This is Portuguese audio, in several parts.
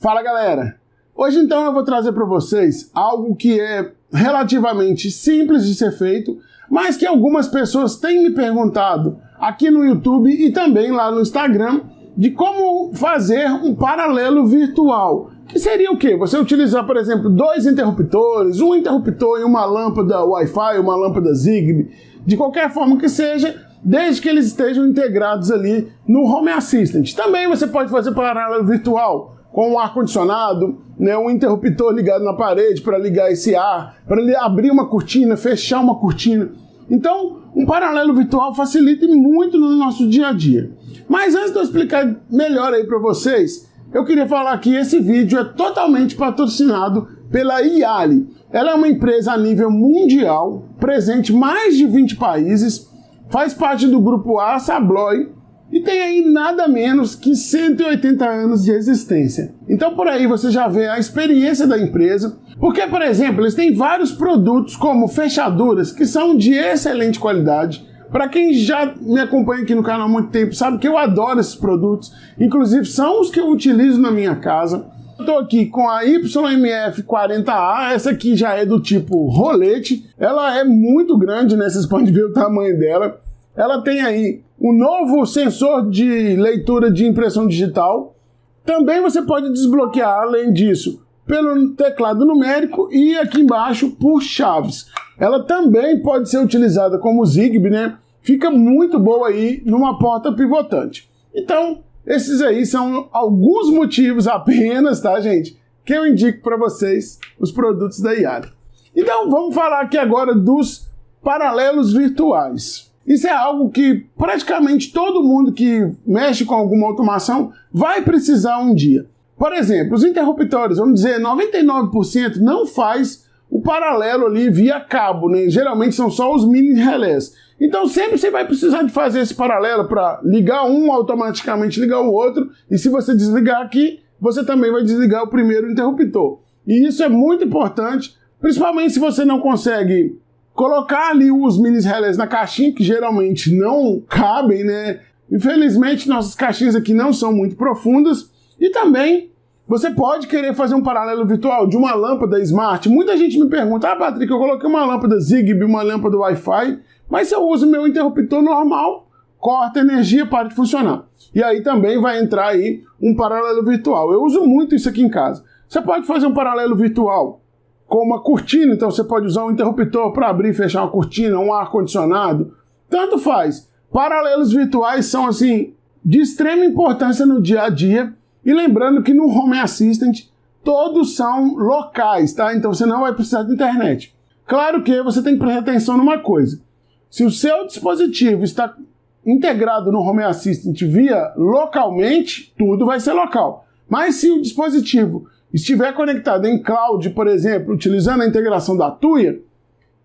Fala galera! Hoje então eu vou trazer para vocês algo que é relativamente simples de ser feito, mas que algumas pessoas têm me perguntado aqui no YouTube e também lá no Instagram de como fazer um paralelo virtual. Que seria o quê? Você utilizar, por exemplo, dois interruptores, um interruptor e uma lâmpada Wi-Fi, uma lâmpada Zigbee, de qualquer forma que seja, desde que eles estejam integrados ali no Home Assistant. Também você pode fazer paralelo virtual com um ar-condicionado, né, um interruptor ligado na parede para ligar esse ar, para ele abrir uma cortina, fechar uma cortina. Então, um paralelo virtual facilita muito no nosso dia a dia. Mas antes de eu explicar melhor aí para vocês, eu queria falar que esse vídeo é totalmente patrocinado pela Yali. Ela é uma empresa a nível mundial, presente em mais de 20 países, faz parte do grupo ASA Abloy, e tem aí nada menos que 180 anos de existência. Então por aí você já vê a experiência da empresa, porque, por exemplo, eles têm vários produtos como fechaduras que são de excelente qualidade. Para quem já me acompanha aqui no canal há muito tempo, sabe que eu adoro esses produtos, inclusive são os que eu utilizo na minha casa. Estou aqui com a YMF40A, essa aqui já é do tipo rolete, ela é muito grande, né? Vocês podem ver o tamanho dela. Ela tem aí um novo sensor de leitura de impressão digital. Também você pode desbloquear, além disso, pelo teclado numérico e aqui embaixo por chaves. Ela também pode ser utilizada como Zigbee, né? Fica muito boa aí numa porta pivotante. Então, esses aí são alguns motivos apenas, tá, gente? Que eu indico para vocês os produtos da Yali. Então, vamos falar aqui agora dos paralelos virtuais. Isso é algo que praticamente todo mundo que mexe com alguma automação vai precisar um dia. Por exemplo, os interruptores, vamos dizer, 99% não faz o paralelo ali via cabo, né? Geralmente são só os mini relés. Então sempre você vai precisar de fazer esse paralelo para ligar um, automaticamente ligar o outro, e se você desligar aqui, você também vai desligar o primeiro interruptor. E isso é muito importante, principalmente se você não consegue colocar ali os mini relés na caixinha, que geralmente não cabem, né? Infelizmente, nossas caixinhas aqui não são muito profundas. E também, você pode querer fazer um paralelo virtual de uma lâmpada Smart. Muita gente me pergunta, Patrick, eu coloquei uma lâmpada Zigbee, uma lâmpada Wi-Fi, mas se eu uso meu interruptor normal, corta energia, para de funcionar. E aí também vai entrar aí um paralelo virtual. Eu uso muito isso aqui em casa. Você pode fazer um paralelo virtual com uma cortina, então você pode usar um interruptor para abrir e fechar uma cortina, um ar-condicionado, tanto faz. Paralelos virtuais são, assim, de extrema importância no dia a dia, e lembrando que no Home Assistant todos são locais, tá? Então você não vai precisar de internet. Claro que você tem que prestar atenção numa coisa. Se o seu dispositivo está integrado no Home Assistant via localmente, tudo vai ser local. Mas se o dispositivo estiver conectado em cloud, por exemplo, utilizando a integração da Tuya,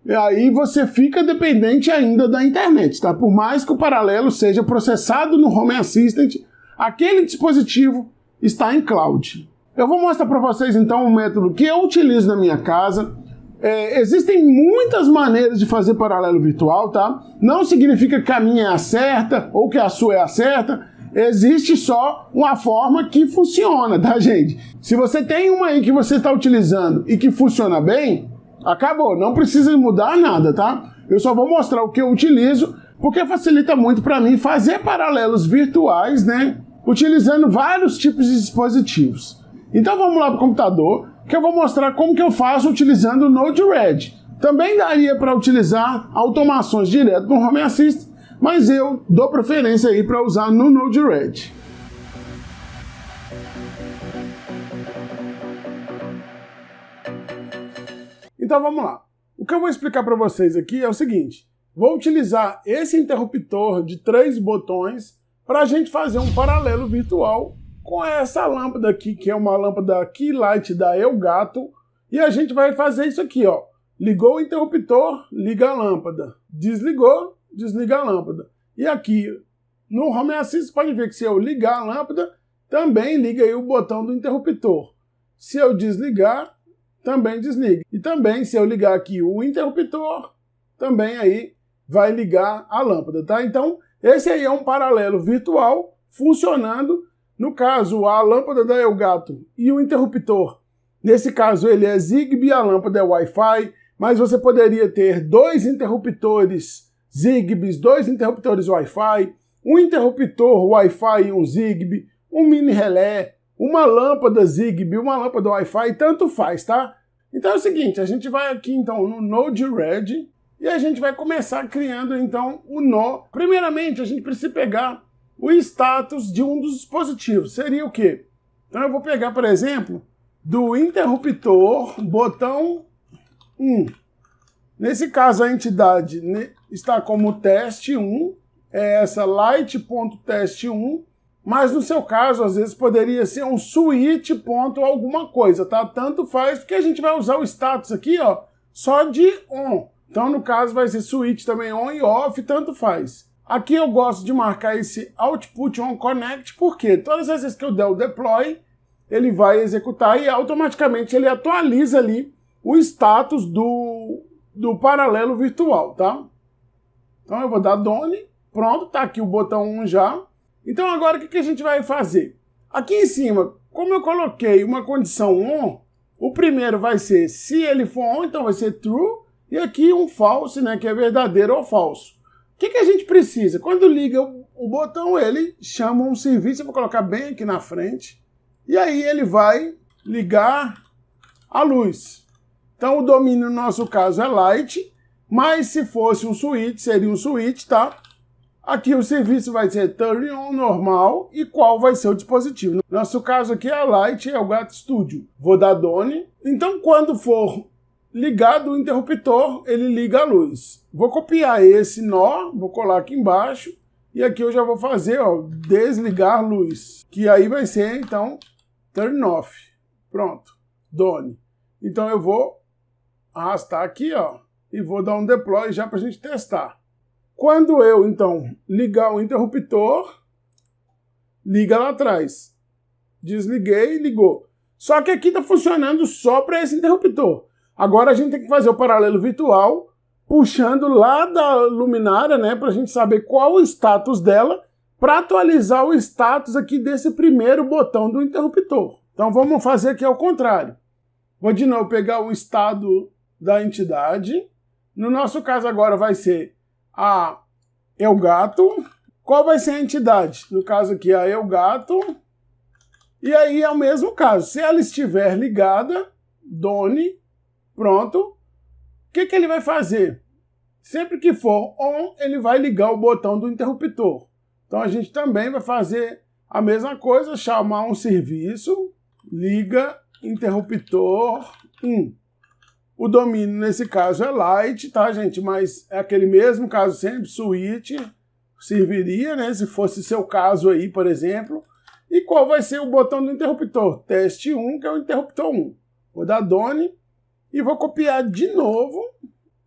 aí você fica dependente ainda da internet, tá? Por mais que o paralelo seja processado no Home Assistant, aquele dispositivo está em cloud. Eu vou mostrar para vocês então um método que eu utilizo na minha casa. Existem muitas maneiras de fazer paralelo virtual, tá? Não significa que a minha é a certa ou que a sua é a certa. Existe só uma forma que funciona, tá, gente? Se você tem uma aí que você está utilizando e que funciona bem, acabou, não precisa mudar nada, tá? Eu só vou mostrar o que eu utilizo, porque facilita muito para mim fazer paralelos virtuais, né? Utilizando vários tipos de dispositivos. Então vamos lá para o computador, que eu vou mostrar como que eu faço utilizando o Node-RED. Também daria para utilizar automações direto no Home Assistant, mas eu dou preferência aí para usar no Node-RED. Então vamos lá. O que eu vou explicar para vocês aqui é o seguinte. Vou utilizar esse interruptor de 3 botões para a gente fazer um paralelo virtual com essa lâmpada aqui, que é uma lâmpada Key Light da Elgato. E a gente vai fazer isso aqui, ó. Ligou o interruptor, liga a lâmpada. Desligou, desliga a lâmpada. E aqui no Home Assistant, pode ver que se eu ligar a lâmpada, também liga aí o botão do interruptor. Se eu desligar, também desliga. E também, se eu ligar aqui o interruptor, também aí vai ligar a lâmpada, tá? Então, esse aí é um paralelo virtual funcionando No caso, a lâmpada da Elgato e o interruptor, nesse caso ele é Zigbee, a lâmpada é Wi-Fi, mas você poderia ter 2 interruptores Zigbee, 2 interruptores Wi-Fi, um interruptor Wi-Fi e um Zigbee, um mini relé, uma lâmpada Zigbee, uma lâmpada Wi-Fi, tanto faz, tá? Então é o seguinte, a gente vai aqui então no Node-RED e a gente vai começar criando então o nó. Primeiramente a gente precisa pegar o status de um dos dispositivos. Seria o quê? Então eu vou pegar, por exemplo, do interruptor, botão 1. Nesse caso a entidade está como teste 1, é essa light.teste1, mas no seu caso, às vezes, poderia ser um switch ponto alguma coisa, tá? Tanto faz, porque a gente vai usar o status aqui, ó, só de on. Então, no caso, vai ser switch também on e off, tanto faz. Aqui eu gosto de marcar esse output on connect, porque todas as vezes que eu der o deploy, ele vai executar e automaticamente ele atualiza ali o status do paralelo virtual, tá? Então eu vou dar done, pronto, tá aqui o botão 1 já. Então agora o que a gente vai fazer? Aqui em cima, como eu coloquei uma condição on, o primeiro vai ser se ele for on, então vai ser true, e aqui um false, né, que é verdadeiro ou falso. O que a gente precisa? Quando liga o botão, ele chama um serviço, eu vou colocar bem aqui na frente, e aí ele vai ligar a luz. Então o domínio no nosso caso é light, mas se fosse um switch, seria um switch, tá? Aqui o serviço vai ser turn on normal e qual vai ser o dispositivo. No nosso caso aqui é a Light Elgato Studio. Vou dar done. Então quando for ligado o interruptor, ele liga a luz. Vou copiar esse nó, vou colar aqui embaixo e aqui eu já vou fazer, ó, desligar luz. Que aí vai ser então turn off. Pronto, done. Então eu vou arrastar aqui, ó, e vou dar um deploy já para a gente testar. Quando eu, então, ligar o interruptor, liga lá atrás. Desliguei, ligou. Só que aqui está funcionando só para esse interruptor. Agora a gente tem que fazer o paralelo virtual, puxando lá da luminária, né, para a gente saber qual o status dela, para atualizar o status aqui desse primeiro botão do interruptor. Então vamos fazer aqui ao contrário. Vou de novo pegar o estado da entidade. No nosso caso agora vai ser a Elgato. Qual vai ser a entidade? No caso aqui, a Elgato. E aí é o mesmo caso. Se ela estiver ligada, done, pronto. O que ele vai fazer? Sempre que for on, ele vai ligar o botão do interruptor. Então a gente também vai fazer a mesma coisa, chamar um serviço, liga interruptor 1. O domínio, nesse caso, é light, tá, gente? Mas é aquele mesmo caso sempre, switch, serviria, né? Se fosse seu caso aí, por exemplo. E qual vai ser o botão do interruptor? Teste 1, que é o interruptor 1. Vou dar done e vou copiar de novo.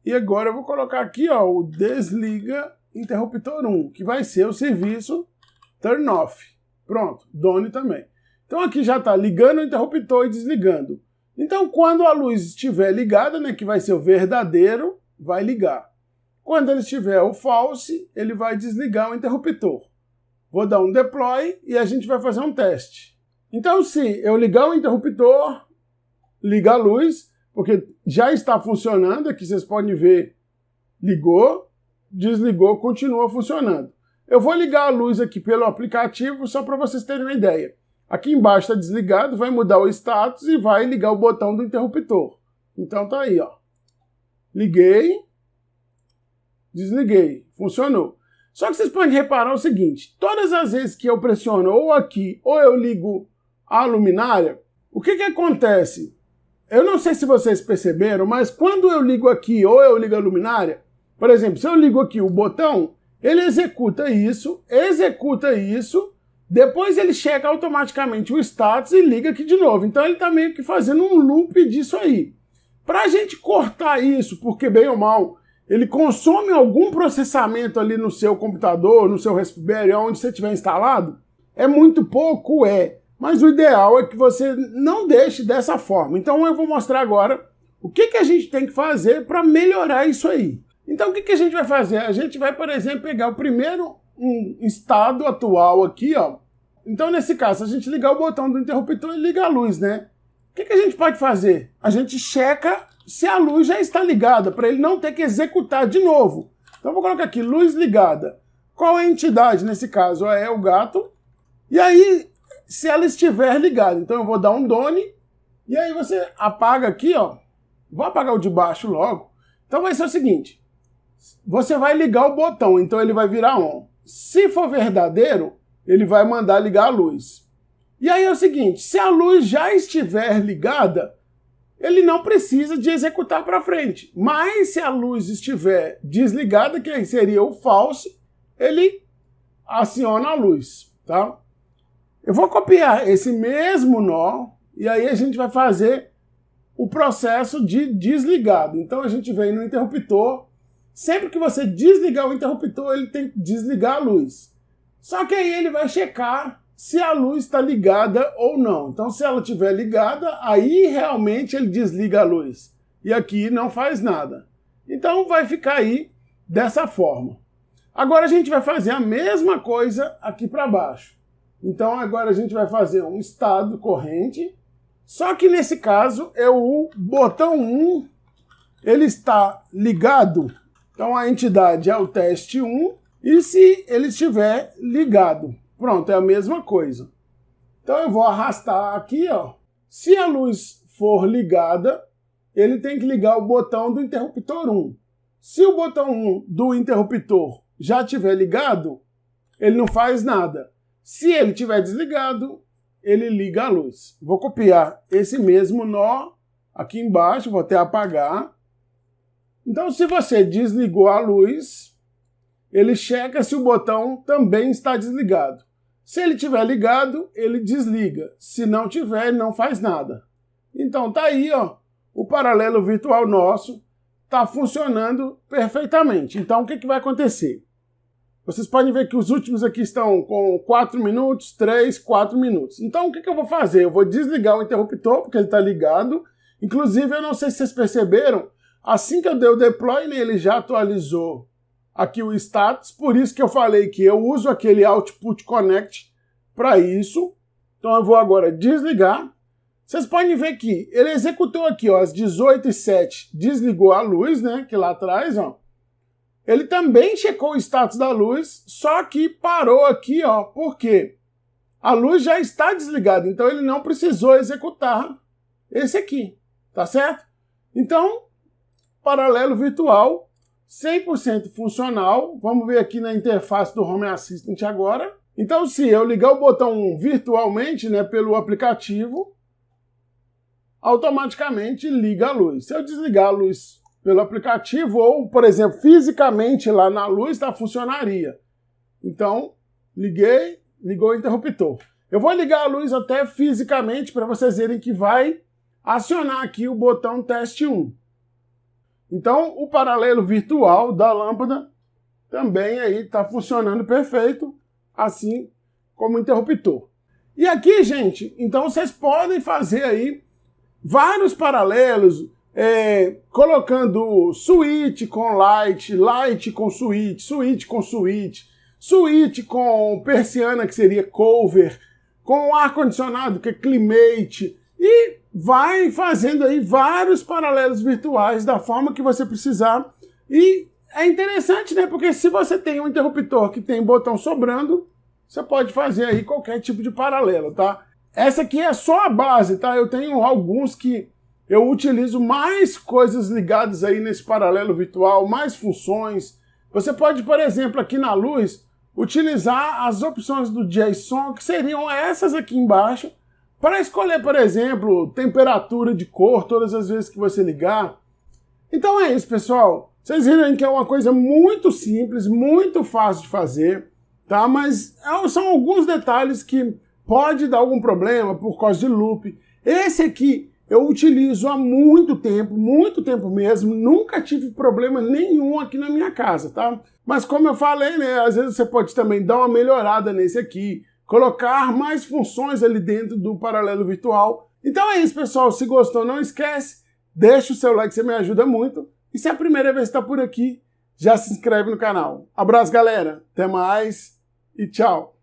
E agora eu vou colocar aqui, ó, o desliga interruptor 1, que vai ser o serviço turn off. Pronto, done também. Então aqui já está ligando o interruptor e desligando. Então, quando a luz estiver ligada, né, que vai ser o verdadeiro, vai ligar. Quando ele estiver o false, ele vai desligar o interruptor. Vou dar um deploy e a gente vai fazer um teste. Então, se eu ligar o interruptor, liga a luz, porque já está funcionando, aqui vocês podem ver, ligou, desligou, continua funcionando. Eu vou ligar a luz aqui pelo aplicativo, só para vocês terem uma ideia. Aqui embaixo está desligado, vai mudar o status e vai ligar o botão do interruptor. Então tá aí, ó. Liguei, desliguei, funcionou. Só que vocês podem reparar o seguinte, todas as vezes que eu pressiono ou aqui ou eu ligo a luminária, o que acontece? Eu não sei se vocês perceberam, mas quando eu ligo aqui ou eu ligo a luminária, por exemplo, se eu ligo aqui o botão, ele executa isso, depois ele checa automaticamente o status e liga aqui de novo. Então ele está meio que fazendo um loop disso aí. Para a gente cortar isso, porque bem ou mal, ele consome algum processamento ali no seu computador, no seu Raspberry, onde você tiver instalado, é muito pouco, mas o ideal é que você não deixe dessa forma. Então eu vou mostrar agora o que a gente tem que fazer para melhorar isso aí. Então o que a gente vai fazer? A gente vai, por exemplo, pegar o primeiro estado atual aqui, ó. Então, nesse caso, se a gente ligar o botão do interruptor, ele liga a luz, né? O que a gente pode fazer? A gente checa se a luz já está ligada, para ele não ter que executar de novo. Então, eu vou colocar aqui, luz ligada. Qual é a entidade nesse caso? É o gato. E aí, se ela estiver ligada, então eu vou dar um done, e aí você apaga aqui, ó. Vou apagar o de baixo logo. Então vai ser o seguinte, você vai ligar o botão, então ele vai virar on. Se for verdadeiro, ele vai mandar ligar a luz. E aí é o seguinte, se a luz já estiver ligada, ele não precisa de executar para frente. Mas se a luz estiver desligada, que aí seria o false, ele aciona a luz, tá? Eu vou copiar esse mesmo nó e aí a gente vai fazer o processo de desligado. Então a gente vem no interruptor. Sempre que você desligar o interruptor, ele tem que desligar a luz. Só que aí ele vai checar se a luz está ligada ou não. Então se ela estiver ligada, aí realmente ele desliga a luz. E aqui não faz nada. Então vai ficar aí dessa forma. Agora a gente vai fazer a mesma coisa aqui para baixo. Então agora a gente vai fazer um estado corrente, só que nesse caso é o botão 1, ele está ligado, então a entidade é o teste 1, e se ele estiver ligado, pronto, é a mesma coisa. Então eu vou arrastar aqui, ó. Se a luz for ligada, ele tem que ligar o botão do interruptor 1. Se o botão 1 do interruptor já estiver ligado, ele não faz nada. Se ele estiver desligado, ele liga a luz. Vou copiar esse mesmo nó aqui embaixo, vou até apagar. Então, se você desligou a luz, ele checa se o botão também está desligado. Se ele estiver ligado, ele desliga. Se não tiver, ele não faz nada. Então, tá aí, ó, o paralelo virtual nosso está funcionando perfeitamente. Então, o que vai acontecer? Vocês podem ver que os últimos aqui estão com 4 minutos, 3, 4 minutos. Então, o que eu vou fazer? Eu vou desligar o interruptor, porque ele está ligado. Inclusive, eu não sei se vocês perceberam, assim que eu dei o deploy, ele já atualizou aqui o status. Por isso que eu falei que eu uso aquele Output Connect para isso. Então, eu vou agora desligar. Vocês podem ver que ele executou aqui, ó, às 18h07, desligou a luz, né, que lá atrás, ó. Ele também checou o status da luz, só que parou aqui, ó, porque a luz já está desligada, então ele não precisou executar esse aqui, tá certo? Então, paralelo virtual, 100% funcional. Vamos ver aqui na interface do Home Assistant agora. Então, se eu ligar o botão virtualmente, né, pelo aplicativo, automaticamente liga a luz. Se eu desligar a luz pelo aplicativo ou, por exemplo, fisicamente lá na luz, funcionaria. Então, ligou o interruptor. Eu vou ligar a luz até fisicamente para vocês verem que vai acionar aqui o botão teste 1. Então, o paralelo virtual da lâmpada também aí está funcionando perfeito, assim como o interruptor. E aqui, gente, então vocês podem fazer aí vários paralelos, colocando switch com light, light com switch, switch com switch, switch com persiana, que seria cover, com ar-condicionado, que é climate, e vai fazendo aí vários paralelos virtuais da forma que você precisar. E é interessante, né? Porque se você tem um interruptor que tem botão sobrando, você pode fazer aí qualquer tipo de paralelo, tá? Essa aqui é só a base, tá? Eu tenho alguns que eu utilizo mais coisas ligadas aí nesse paralelo virtual, mais funções. Você pode, por exemplo, aqui na luz, utilizar as opções do JSON, que seriam essas aqui embaixo, para escolher, por exemplo, temperatura de cor todas as vezes que você ligar. Então é isso, pessoal. Vocês viram que é uma coisa muito simples, muito fácil de fazer, tá? Mas são alguns detalhes que pode dar algum problema por causa de loop. Esse aqui eu utilizo há muito tempo mesmo, nunca tive problema nenhum aqui na minha casa, tá? Mas como eu falei, né, às vezes você pode também dar uma melhorada nesse aqui, colocar mais funções ali dentro do paralelo virtual. Então é isso, pessoal. Se gostou, não esquece, deixa o seu like, você me ajuda muito. E se é a primeira vez que está por aqui, já se inscreve no canal. Abraço, galera. Até mais e tchau.